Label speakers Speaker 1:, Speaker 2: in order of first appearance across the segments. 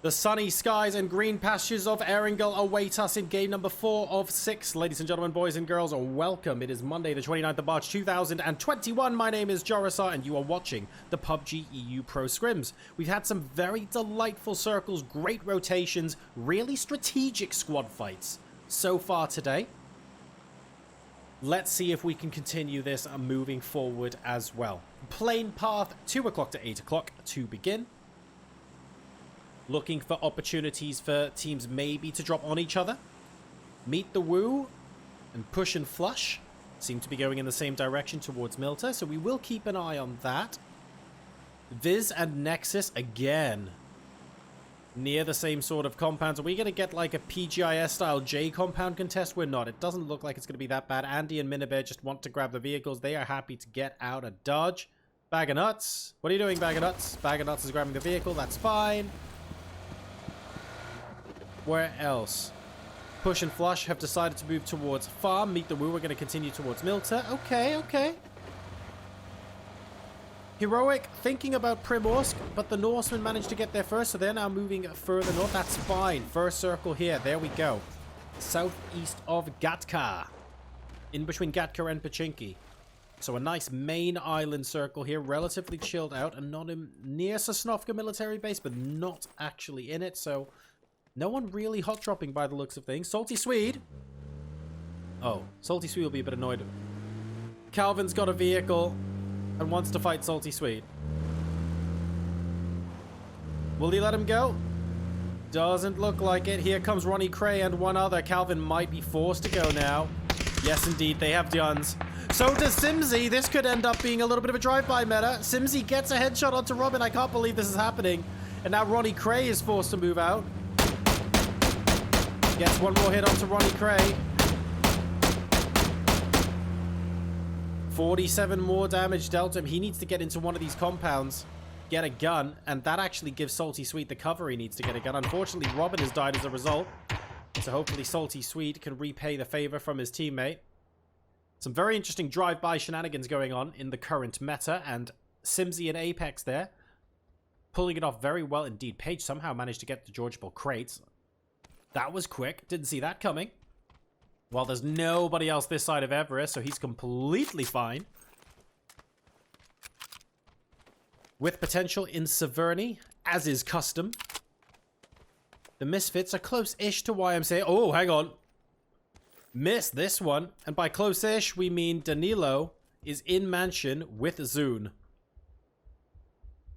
Speaker 1: The sunny skies and green pastures of Erangel await us in game number 4 of 6. Ladies and gentlemen, boys and girls, welcome. It is Monday, the 29th of March, 2021. My name is Jorisar, and you are watching the PUBG EU Pro Scrims. We've had some very delightful circles, great rotations, really strategic squad fights so far today. Let's see if we can continue this moving forward as well. Plane path, 2 o'clock to 8 o'clock to begin. Looking for opportunities for teams maybe to drop on each other. Meet the Woo and Push and Flush seem to be going in the same direction towards Milta, so we will keep an eye on that. Viz and Nexus again near the same sort of compounds. Are we going to get like a PGIS style J compound contest? We're not. It doesn't look like it's going to be that bad. Andy and Minibear just want to grab the vehicles. They are happy to get out of Dodge. Bag of Nuts. What are you doing, Bag of Nuts? Bag of Nuts is grabbing the vehicle. That's fine. Where else? Push and Flush have decided to move towards Farm. Meet the Woo, we're going to continue towards Milta. Okay. Heroic thinking about Primorsk, but the Norsemen managed to get there first, so they're now moving further north. That's fine. First circle here. There we go. Southeast of Gatka. In between Gatka and Pachinki. So a nice main island circle here. Relatively chilled out and not near Sosnovka military base, but not actually in it, so no one really hot dropping by the looks of things. Salty Swede. Oh, Salty Swede will be a bit annoyed. Calvin's got a vehicle and wants to fight Salty Swede. Will he let him go? Doesn't look like it. Here comes Ronnie Cray and one other. Calvin might be forced to go now. Yes, indeed, they have guns. So does Simsy. This could end up being a little bit of a drive-by meta. Simsy gets a headshot onto Robin. I can't believe this is happening. And now Ronnie Cray is forced to move out. Gets one more hit onto Ronnie Cray. 47 more damage dealt him. He needs to get into one of these compounds, get a gun, and that actually gives Salty Sweet the cover he needs to get a gun. Unfortunately, Robin has died as a result, so hopefully Salty Sweet can repay the favor from his teammate. Some very interesting drive-by shenanigans going on in the current meta, and Simsy and Apex there, pulling it off very well indeed. Page somehow managed to get the George Ball crates. That was quick. Didn't see that coming. Well, there's nobody else this side of Everest, so he's completely fine. With potential in Severny, as is custom. The Misfits are close-ish to YMCA. Oh, hang on. Missed this one. And by close-ish, we mean Danilo is in mansion with Zune.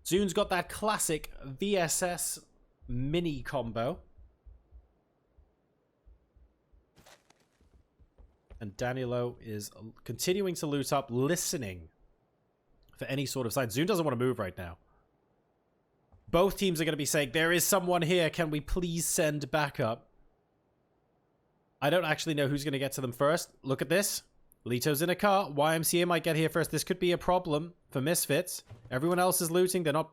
Speaker 1: Zune's got that classic VSS mini combo. And Danilo is continuing to loot up, listening for any sort of sign. Zune doesn't want to move right now. Both teams are going to be saying, there is someone here. Can we please send backup? I don't actually know who's going to get to them first. Look at this. Lito's in a car. YMCA might get here first. This could be a problem for Misfits. Everyone else is looting. They're not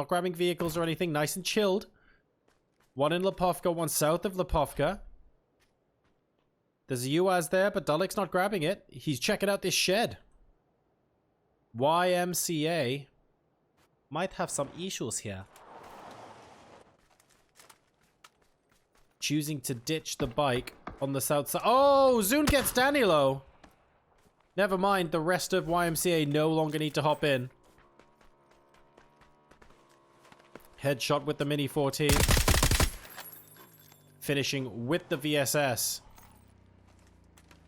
Speaker 1: grabbing vehicles or anything. Nice and chilled. One in Lepovka, one south of Lepovka. There's a UAZ there, but Dulik's not grabbing it. He's checking out this shed. YMCA might have some issues here. Choosing to ditch the bike on the south side. Oh, Zune gets Danilo. Never mind, the rest of YMCA no longer need to hop in. Headshot with the Mini 14. Finishing with the VSS.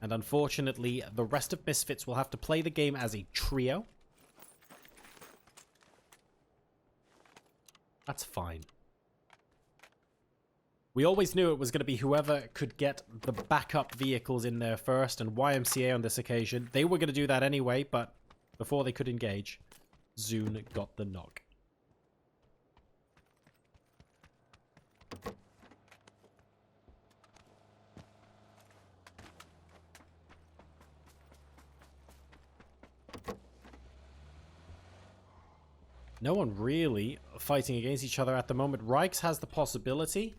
Speaker 1: And unfortunately, the rest of Misfits will have to play the game as a trio. That's fine. We always knew it was going to be whoever could get the backup vehicles in there first, and YMCA on this occasion. They were going to do that anyway, but before they could engage, Zune got the knock. No one really fighting against each other at the moment. Rikes has the possibility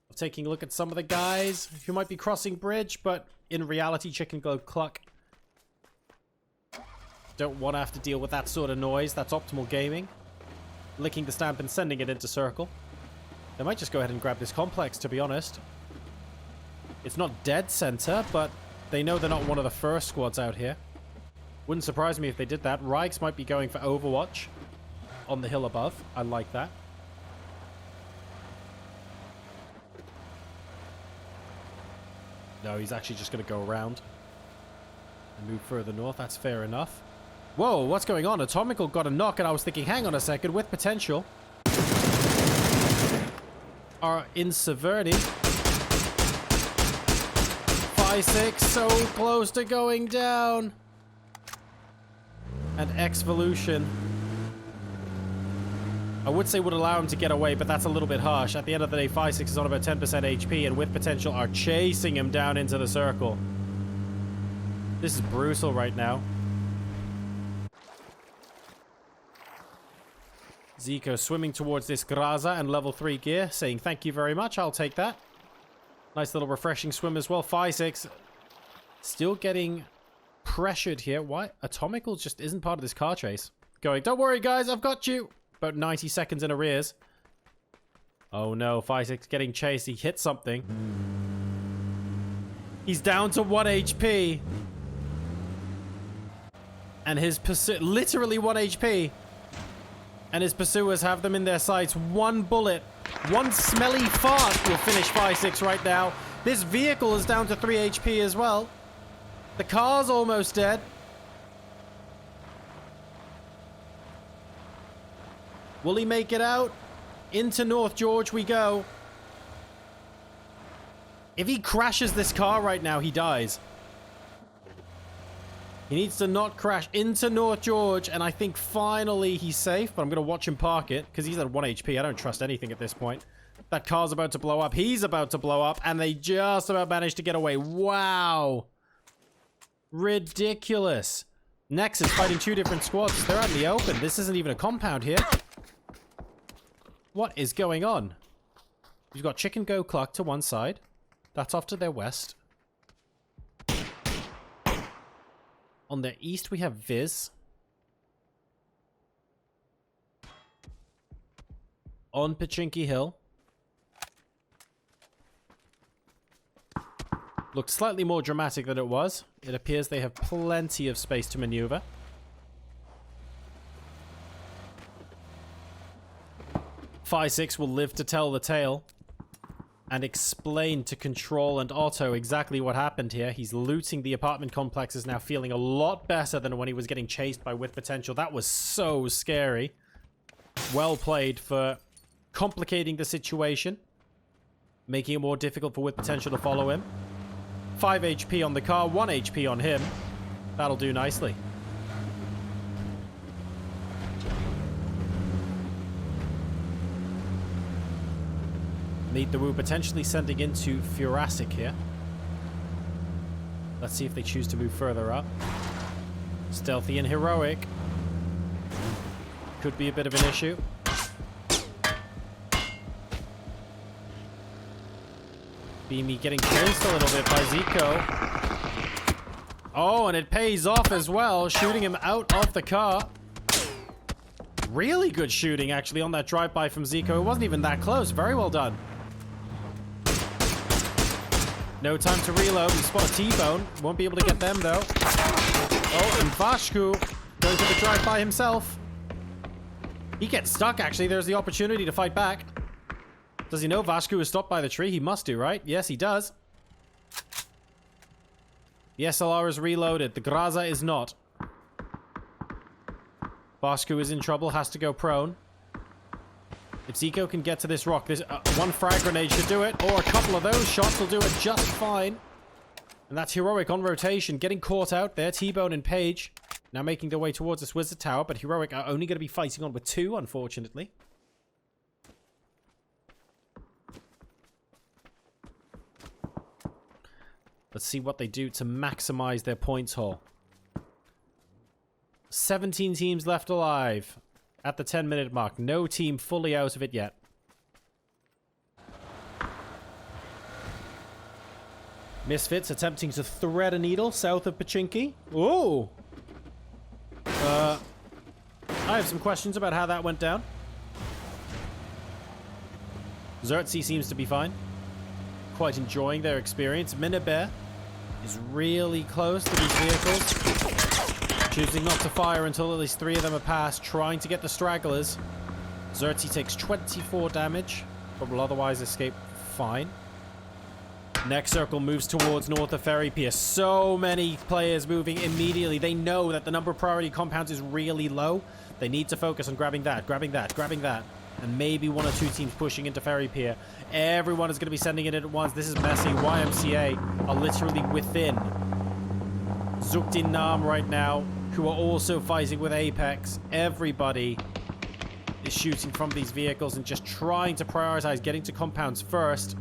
Speaker 1: of taking a look at some of the guys who might be crossing bridge, but in reality, Chicken Glow Cluck don't want to have to deal with that sort of noise. That's optimal gaming. Licking the stamp and sending it into circle. They might just go ahead and grab this complex, to be honest. It's not dead center, but they know they're not one of the first squads out here. Wouldn't surprise me if they did that. Reichs might be going for Overwatch on the hill above. I like that. No, he's actually just going to go around and move further north. That's fair enough. Whoa, what's going on? Atomical got a knock, and I was thinking, hang on a second, with potential. Are in severity. 5-6, so close to going down. And Exvolution. I would say would allow him to get away, but that's a little bit harsh. At the end of the day, 5-6 is on about 10% HP, and with potential are chasing him down into the circle. This is brutal right now. Zico swimming towards this Graza and level 3 gear, saying thank you very much, I'll take that. Nice little refreshing swim as well. 5-6 still getting pressured here. Why? Atomical just isn't part of this car chase. Going, don't worry guys, I've got you. About 90 seconds in arrears. Oh no, 5-6 getting chased. He hit something. He's down to 1 HP. And his literally 1 HP. And his pursuers have them in their sights. One bullet, one smelly fart will finish 5-6 right now. This vehicle is down to 3 HP as well. The car's almost dead. Will he make it out? Into North George we go. If he crashes this car right now, he dies. He needs to not crash into North George, and I think finally he's safe, but I'm going to watch him park it, because he's at 1 HP. I don't trust anything at this point. That car's about to blow up. He's about to blow up, and they just about managed to get away. Wow. Ridiculous. Nex is fighting 2 different squads. They're out in the open. This isn't even a compound here. What is going on? We've got Chicken Go Cluck to one side. That's off to their west. On their east, we have Viz. On Pachinki Hill. Looked slightly more dramatic than it was. It appears they have plenty of space to maneuver. Phi-6 will live to tell the tale and explain to Control and Otto exactly what happened here. He's looting the apartment complexes now, feeling a lot better than when he was getting chased by With Potential. That was so scary. Well played for complicating the situation, making it more difficult for With Potential to follow him. 5 HP on the car, 1 HP on him. That'll do nicely. Meet the Woo potentially sending into Furasic here. Let's see if they choose to move further up. Stealthy and Heroic. Could be a bit of an issue. Beamy getting chased a little bit by Zico. Oh, and it pays off as well, shooting him out of the car. Really good shooting, actually, on that drive-by from Zico. It wasn't even that close. Very well done. No time to reload. We spot a T-bone. Won't be able to get them, though. Oh, and Vashku going to the drive-by himself. He gets stuck, actually. There's the opportunity to fight back. Does he know Vashku is stopped by the tree? He must do, right? Yes, he does. The SLR is reloaded. The Graza is not. Vashku is in trouble. Has to go prone. If Zico can get to this rock, this one frag grenade should do it, or a couple of those shots will do it just fine. And that's Heroic on rotation, getting caught out there. T-Bone and Page now making their way towards this Wizard Tower, but Heroic are only going to be fighting on with 2, unfortunately. Let's see what they do to maximize their points haul. 17 teams left alive. At the 10-minute mark. No team fully out of it yet. Misfits attempting to thread a needle south of Pachinki. Ooh! I have some questions about how that went down. Xerxes seems to be fine. Quite enjoying their experience. Minibear is really close to these vehicles. Choosing not to fire until at least 3 of them are passed. Trying to get the stragglers. Xerxes takes 24 damage, but will otherwise escape fine. Next circle moves towards north of Ferry Pier. So many players moving immediately. They know that the number of priority compounds is really low. They need to focus on grabbing that, grabbing that, grabbing that. And maybe 1 or 2 teams pushing into Ferry Pier. Everyone is going to be sending it at once. This is messy. YMCA are literally within Zukdin Nam right now, who are also fighting with Apex. Everybody is shooting from these vehicles and just trying to prioritize getting to compounds first.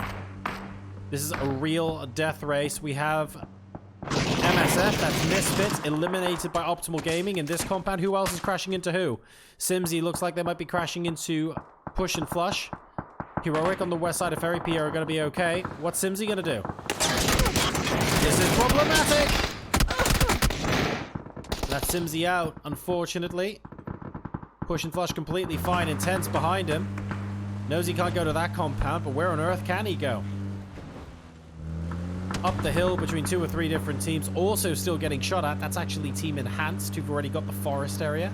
Speaker 1: This is a real death race. We have MSF, that's Misfits, eliminated by Optimal Gaming in this compound. Who else is crashing into who? Simsy looks like they might be crashing into Push and Flush. Heroic on the west side of Ferry Pier are going to be okay. What's Simsy going to do? This is problematic! That's Simsy out, unfortunately. Push and Flush completely fine. Intense behind him. Knows he can't go to that compound, but where on earth can he go? Up the hill between 2 or 3 different teams. Also still getting shot at. That's actually Team Enhanced, who've already got the forest area.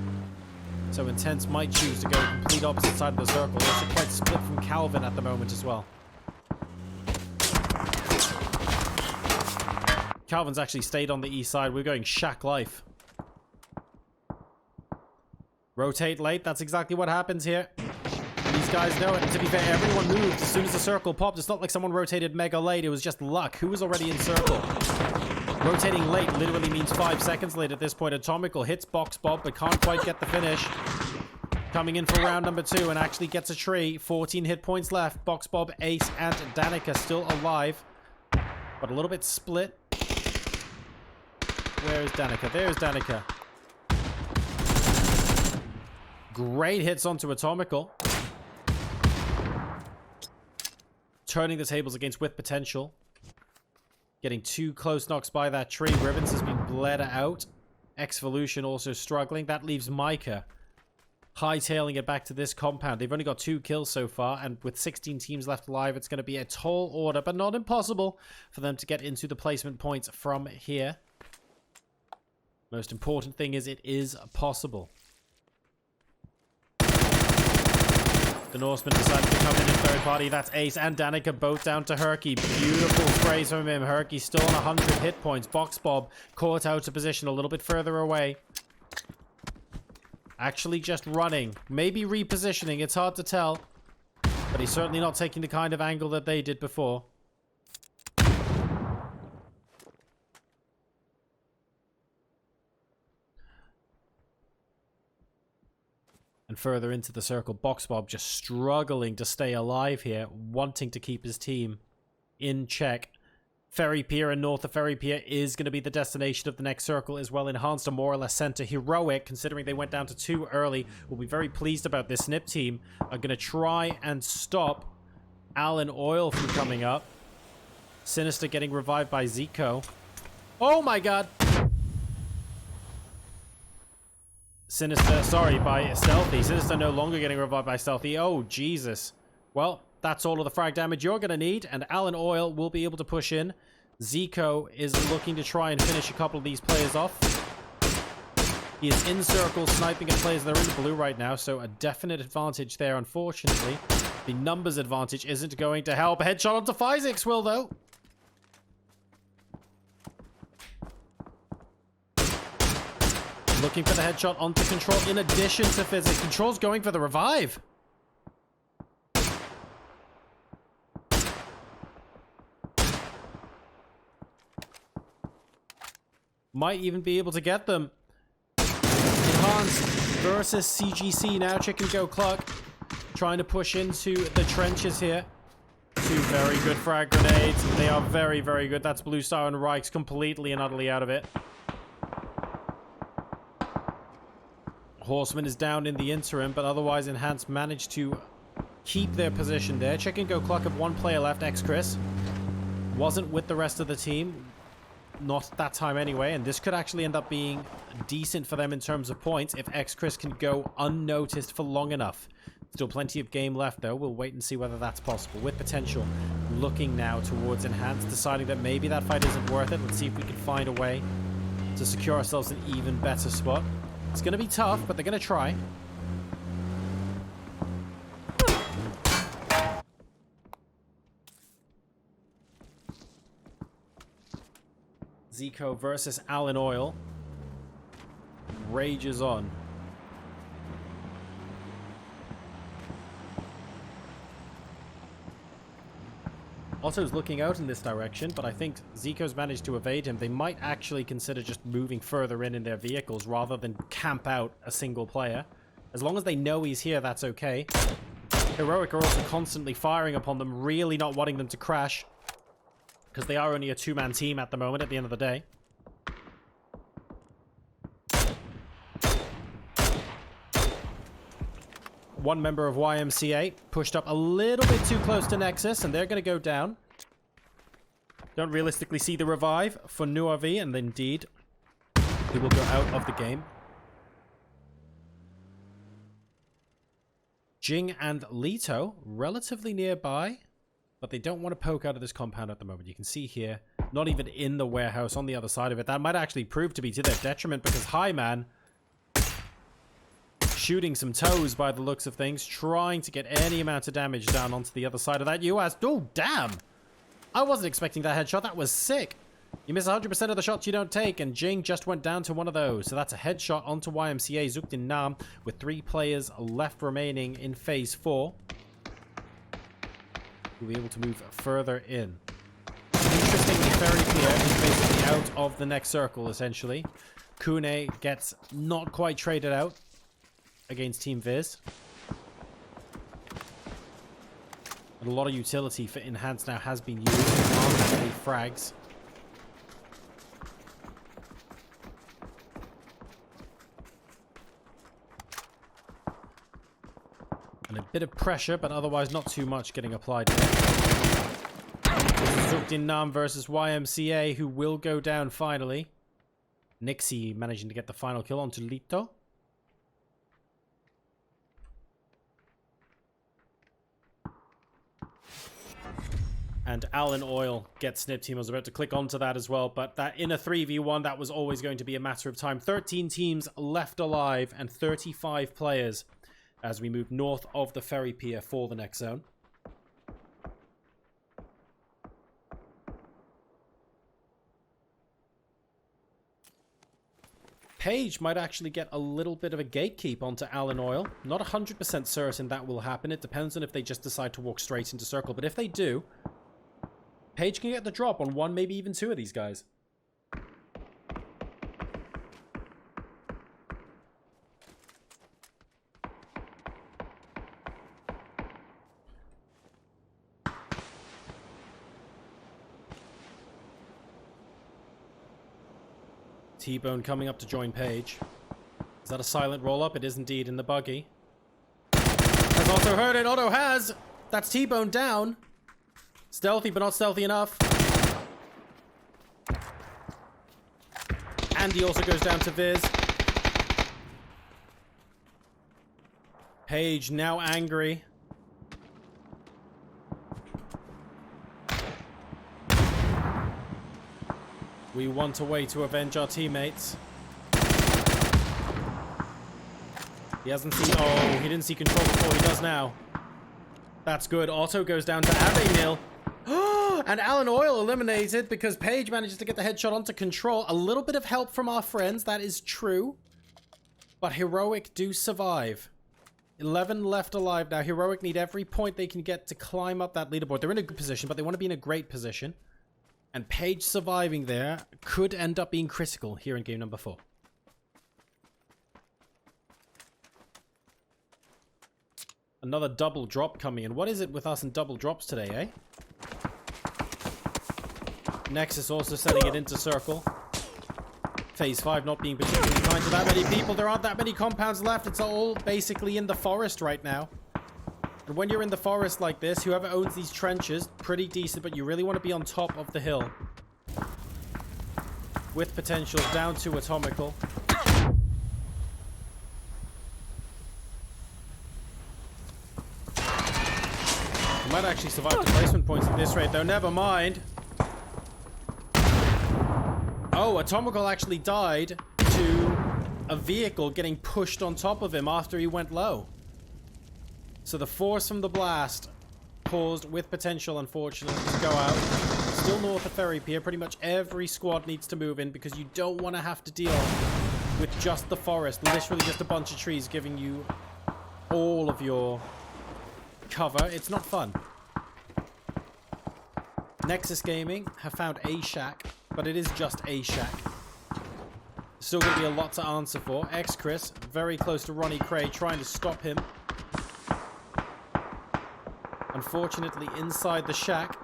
Speaker 1: So Intense might choose to go complete opposite side of the circle. Also quite split from Calvin at the moment as well. Calvin's actually stayed on the east side. We're going Shack Life. Rotate late. That's exactly what happens here. These guys know it. And to be fair, everyone moved as soon as the circle popped. It's not like someone rotated mega late. It was just luck. Who was already in circle? Rotating late literally means 5 seconds late at this point. Atomical hits Box Bob, but can't quite get the finish. Coming in for round number 2 and actually gets a tree. 14 hit points left. Box Bob, Ace, and Danica still alive. But a little bit split. Where is Danica? There's Danica. Great hits onto Atomical. Turning the tables against With Potential. Getting 2 close knocks by that tree. Ribbons has been bled out. Exvolution also struggling. That leaves Micah hightailing it back to this compound. They've only got 2 kills so far, and with 16 teams left alive, it's going to be a tall order, but not impossible for them to get into the placement points from here. Most important thing is it is possible. The Norseman decided to come in third party. That's Ace and Danica both down to Herky. Beautiful sprays from him. Herky still on 100 hit points. Box Bob caught out of position a little bit further away. Actually just running. Maybe repositioning. It's hard to tell. But he's certainly not taking the kind of angle that they did before. And further into the circle, Box Bob just struggling to stay alive here, wanting to keep his team in check. Ferry Pier and north of Ferry Pier is going to be the destination of the next circle as well. Enhanced or more or less sent to Heroic, considering they went down to 2 early. We'll be very pleased about this. Snip team are going to try and stop Alan Oil from coming up. Sinister getting revived by Zico. Oh my god! Sinister, sorry, by Stealthy. Sinister no longer getting revived by Stealthy. Oh, Jesus. Well, that's all of the frag damage you're going to need, and Alan Oil will be able to push in. Zico is looking to try and finish a couple of these players off. He is in circle, sniping at players that are in the blue right now, so a definite advantage there, unfortunately. The numbers advantage isn't going to help. Headshot onto Physix will, though. Looking for the headshot onto Control in addition to Physics. Control's going for the revive. Might even be able to get them. Enhanced versus CGC now. Chicken Go Cluck trying to push into the trenches here. 2 very good frag grenades. They are very, very good. That's Blue Star and Reichs completely and utterly out of it. Horseman is down in the interim, but otherwise Enhanced managed to keep their position there. Chicken Go Cluck have 1 player left, X-Chris. Wasn't with the rest of the team. Not that time anyway, and this could actually end up being decent for them in terms of points if X-Chris can go unnoticed for long enough. Still plenty of game left, though. We'll wait and see whether that's possible. With potential, looking now towards Enhanced, deciding that maybe that fight isn't worth it. Let's see if we can find a way to secure ourselves an even better spot. It's going to be tough, but they're going to try. Zico versus Alan Oil rages on. Otto's looking out in this direction, but I think Zico's managed to evade him. They might actually consider just moving further in their vehicles rather than camp out a single player. As long as they know he's here, that's okay. Heroic are also constantly firing upon them, really not wanting them to crash, because they are only a two-man team at the moment, at the end of the day. One member of YMCA pushed up a little bit too close to Nexus, and they're going to go down. Don't realistically see the revive for Nuavi, and indeed, he will go out of the game. Jing and Lito, relatively nearby, but they don't want to poke out of this compound at the moment. You can see here, not even in the warehouse on the other side of it. That might actually prove to be to their detriment, because Highman shooting some toes by the looks of things, trying to get any amount of damage down onto the other side of that US. Oh, damn! I wasn't expecting that headshot. That was sick. You miss 100% of the shots you don't take, and Jing just went down to one of those. So that's a headshot onto YMCA Zukdin Nam, with 3 players left remaining in Phase 4. We'll be able to move further in. Interestingly, very clear is basically out of the next circle, essentially. Kune gets not quite traded out against Team Viz. And a lot of utility for Enhanced now has been used. Many frags. And a bit of pressure, but otherwise not too much getting applied. Zukdin Nam versus YMCA, who will go down finally. Nixie managing to get the final kill onto Lito. And Alan Oil gets snipped. He was about to click onto that as well, but that in a 3v1, that was always going to be a matter of time. 13 teams left alive and 35 players as we move north of the ferry pier for the next zone. Page might actually get a little bit of a gatekeep onto Alan Oil. Not 100% certain that will happen. It depends on if they just decide to walk straight into circle. But if they do, Page can get the drop on 1, maybe even 2 of these guys. T-Bone coming up to join Page. Is that a silent roll-up? It is indeed in the buggy. Has also heard it. Otto has. That's T-Bone down. Stealthy, but not stealthy enough. Andy also goes down to Viz. Page now angry. We want a way to avenge our teammates. He hasn't seen... Oh, he didn't see control before. He does now. That's good. Otto goes down to Avenil. And Alan Oil eliminated because Page manages to get the headshot onto control. A little bit of help from our friends. That is true. But Heroic do survive. 11 left alive now. Heroic need every point they can get to climb up that leaderboard. They're in a good position, but they want to be in a great position. And Page surviving there could end up being critical here in game number 4. Another double drop coming in. What is it with us and double drops today, eh? Nexus also setting it into circle. Phase 5 not being particularly kind to that many people. There aren't that many compounds left. It's all basically in the forest right now. And when you're in the forest like this, whoever owns these trenches, pretty decent, but you really want to be on top of the hill. With potential down to Might actually survive the placement points at this rate, though. Never mind. Oh, Atomical actually died to a vehicle getting pushed on top of him after he went low. So the force from the blast caused with potential, unfortunately, to go out. Still north of Ferry Pier. Pretty much every squad needs to move in because you don't want to have to deal with just the forest. Literally just a bunch of trees giving you all of your cover. It's not fun. Nexus Gaming have found a shack, but it is just a shack. Still going to be a lot to answer for. X-Chris, very close to Ronnie Cray, trying to stop him. Unfortunately, inside the shack,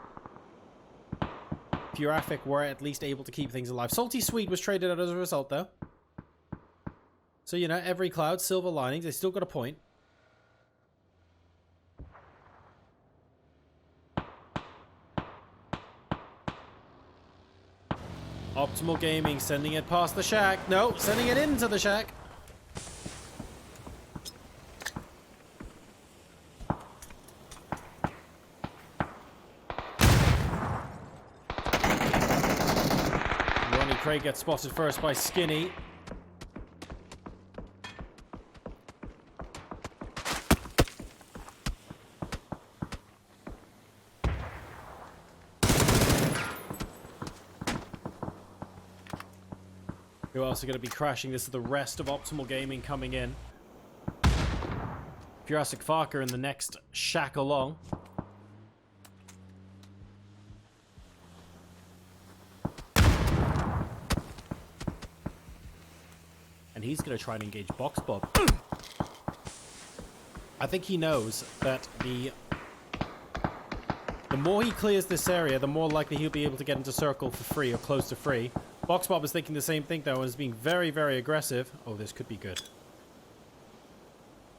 Speaker 1: Purific were at least able to keep things alive. Salty Sweet was traded out as a result, though. So, you know, every cloud, silver linings. They still got a point. Optimal Gaming sending it past the shack. No, sending it into the shack. Ronnie Craig gets spotted first by Skinny. Who else are going to be crashing? This is the rest of Optimal Gaming coming in. Jurassic Farker in the next shack along. And he's going to try and engage Box Bob. I think he knows that the more he clears this area, the more likely he'll be able to get into circle for free or close to free. Box Bob is thinking the same thing, though, and is being very, very aggressive. Oh, this could be good.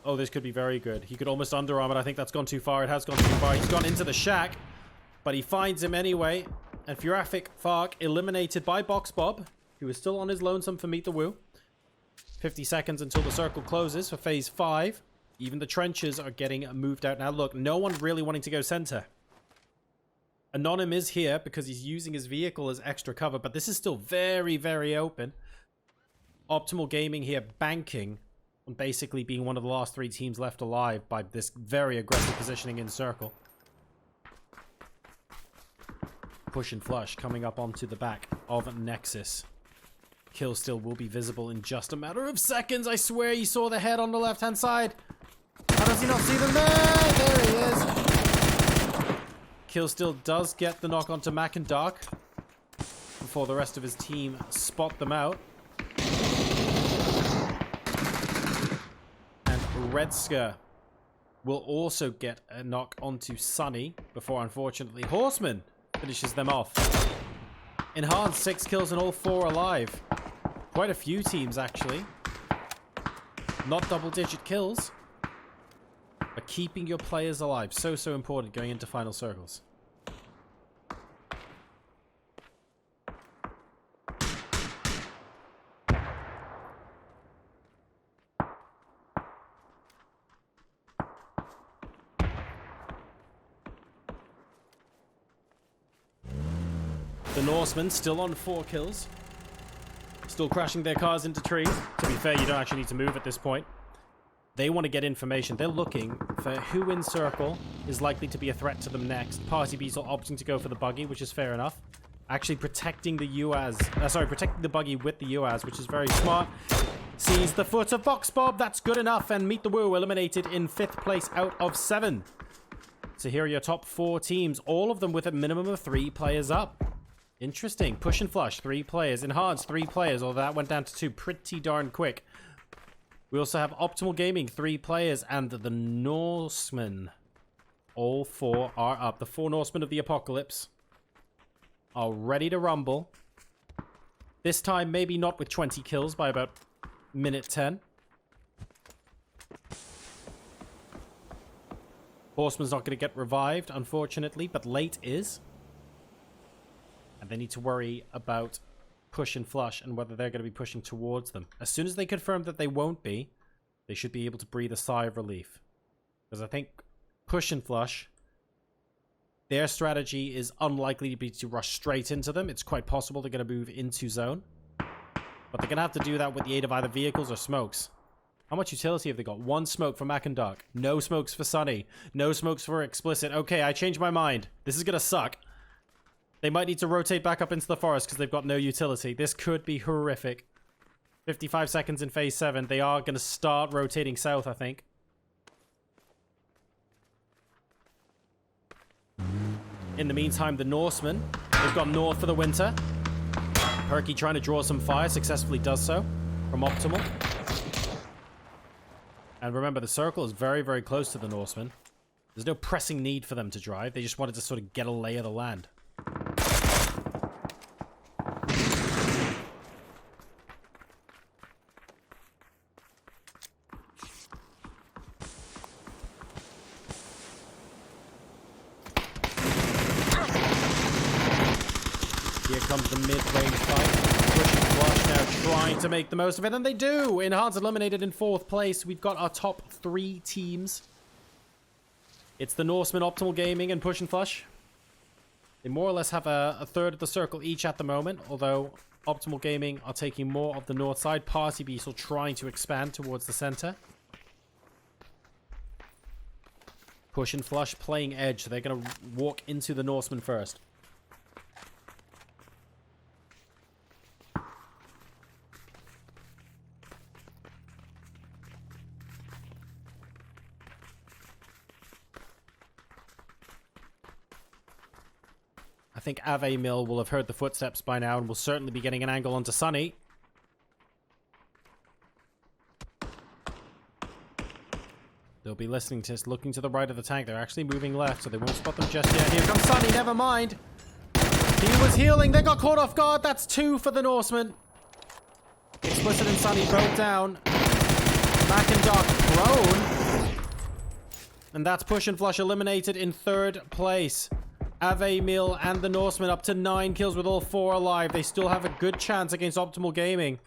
Speaker 1: Oh, this could be very good. He could almost underarm it. I think that's gone too far. It has gone too far. He's gone into the shack, but he finds him anyway. And Furafic Fark eliminated by Box Bob, who is still on his lonesome for Meet the Woo. 50 seconds until the circle closes for Phase 5. Even the trenches are getting moved out. Now, look, no one really wanting to go center. Anonym is here because he's using his vehicle as extra cover, but this is still very, very open. Optimal Gaming here banking on basically being one of the last 3 teams left alive by this very aggressive positioning in circle. Push and flush coming up onto the back of Nexus. Kill still will be visible in just a matter of seconds. I swear he saw the head on the left-hand side. How does he not see them there? There he is. Kill still does get the knock onto Mac and Dark before the rest of his team spot them out. And Redska will also get a knock onto Sunny before, unfortunately, Horseman finishes them off. Enhanced, 6 kills and all 4 alive. Quite a few teams, actually. Not double-digit kills. But keeping your players alive, so important going into final circles. The Norsemen still on 4 kills. Still crashing their cars into trees. To be fair, you don't actually need to move at this point. They want to get information. They're looking for who in circle is likely to be a threat to them next. Party Beetle opting to go for the buggy, which is fair enough. Actually protecting the UAZ. Protecting the buggy with the UAZ, which is very smart. Sees the foot of Box Bob. That's good enough. And Meet the Woo eliminated in 5th place out of 7. So here are your top 4 teams. All of them with a minimum of 3 players up. Interesting. Push and Flush, 3 players. Enhanced, 3 players. Although that went down to 2 pretty darn quick. We also have Optimal Gaming, 3 players, and the Norsemen. All 4 are up. The 4 Norsemen of the Apocalypse are ready to rumble. This time, maybe not with 20 kills by about minute 10. Horseman's not going to get revived, unfortunately, but Late is. And they need to worry about Push and Flush and whether they're going to be pushing towards them. As soon as they confirm that they won't be, they should be able to breathe a sigh of relief. Because I think Push and Flush Their strategy is unlikely to be to rush straight into them. It's quite possible they're going to move into zone. But they're going to have to do that with the aid of either vehicles or smokes. How much utility have they got? One smoke for Mac and Duck. No smokes for Sunny. No smokes for Explicit. Okay, I changed my mind. This is going to suck. They might need to rotate back up into the forest because they've got no utility. This could be horrific. 55 seconds in phase 7. They are going to start rotating south, I think. In the meantime, the Norsemen, they've gone north for the winter. Perky trying to draw some fire, successfully does so from Optimal. And remember, the circle is very, very close to the Norsemen. There's no pressing need for them to drive. They just wanted to sort of get a lay of the land. Here comes the mid-range fight. Pushing Flush now trying to make the most of it, and they do! Enhanced eliminated in 4th place. We've got our top 3 teams. It's the Norsemen, Optimal Gaming, and Push and Flush. They more or less have a third of the circle each at the moment, although Optimal Gaming are taking more of the north side. Party Beastle trying to expand towards the center. Push and Flush playing edge, so they're going to walk into the Norsemen first. I think Ave Mill will have heard the footsteps by now and will certainly be getting an angle onto Sunny. They'll be listening to us, looking to the right of the tank. They're actually moving left, so they won't spot them just yet. Here comes Sunny, never mind. He was healing, they got caught off guard. That's 2 for the Norsemen. Explicit and Sunny both down. Mac and Doc prone. And that's Push and Flush eliminated in 3rd place. Ave Mill and the Norsemen up to 9 kills with all 4 alive. They still have a good chance against Optimal Gaming.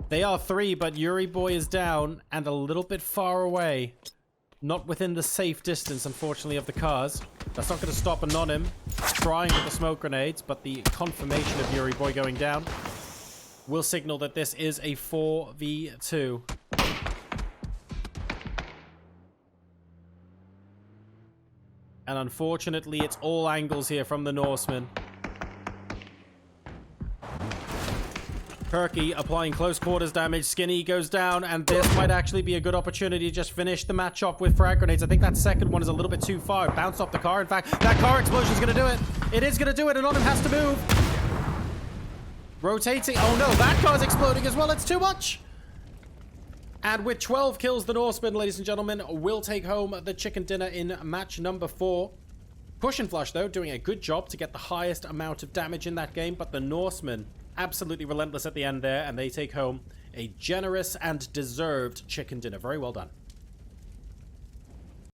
Speaker 1: They are 3, but Yuri Boy is down and a little bit far away. Not within the safe distance, unfortunately, of the cars. That's not going to stop Anonym trying with the smoke grenades, but the confirmation of Yuri Boy going down will signal that this is a 4v2. And unfortunately, it's all angles here from the Norsemen. Perky applying close quarters damage. Skinny goes down, and this might actually be a good opportunity to just finish the match off with frag grenades. I think that second one is a little bit too far. It bounced off the car. In fact, that car explosion is going to do it. It is going to do it, and Anonym has to move. Rotating. Oh no, that car's exploding as well. It's too much. And with 12 kills, the Norsemen, ladies and gentlemen, will take home the chicken dinner in match number 4. Push and Flush, though, doing a good job to get the highest amount of damage in that game. But the Norsemen, absolutely relentless at the end there. And they take home a generous and deserved chicken dinner. Very well done.